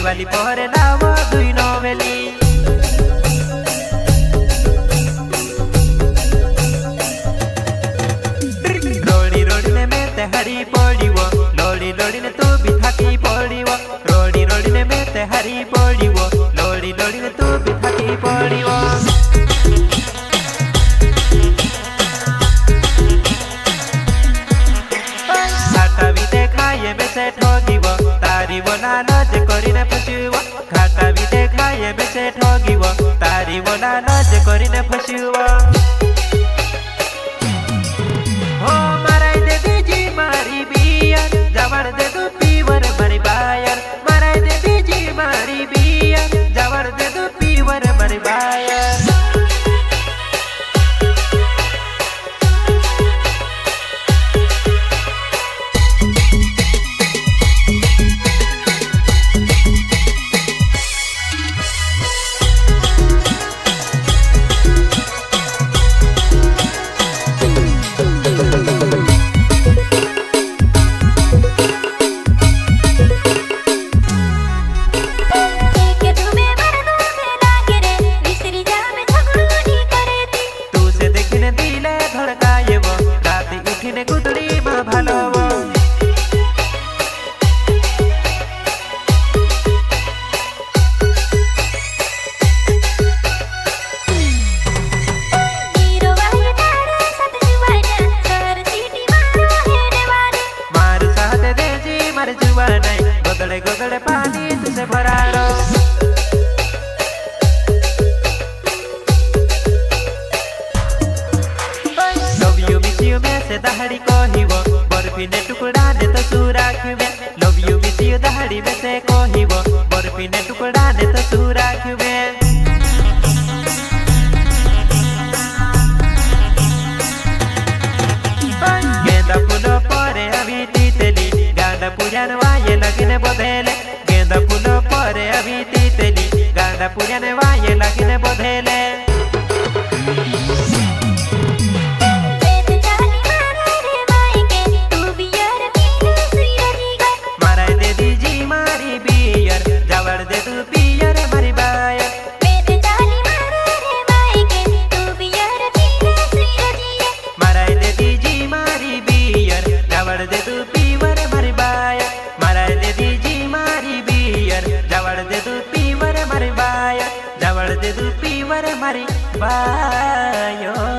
वाली पहरे लाव दुई नवेली रोड़ी रोड़ी ने मेते हरी पड़ीव लोड़ी लोड़ी ने तू भी थकी पड़ीव रोड़ी रोड़ी ने मेते हरी पड़ीव लोड़ी लोड़ी ने तू भी थकी पड़ीव घाटा भी देखाए में से ठगीव तारी बोला नज करीने फसीव घाटा भी देखाए में से ठगीव तारी बोला नज करीने फसीव हो मराई दे दीजी मारी बियर जबर दे दू पीवर मरी बायर मराई दे दीजी मारी बियर जबर दे दू पीवर मरी बायर गोदड़े गोदड़े पानी तुझे भरा लो लव यू मिस यू में से दहाड़ी कहिव बर्फी ने टुकड़ा ने तो सुराखिबे लव यू मिस यू दहाड़ी में से कहिव बर्फी ने टुकड़ा ने तो सुराखिबे गेंदा फूल परे अभी तीतली गांडा पूजन वाये लगिने बोधेले गेंदा फूल परे अभी तीतली गांडा पूजन वाये लगिने बोधेले मराई दे दीजी मारी बियर जबर दे तू पियर मरी बायर मराई दे दीजी मारी बियर जबर दे तू पीवर मरी बायर मराई दे दीजी मारी बियर जबर दे तू पीवर मरी बायर जबर दे तू पीवर मरी बायर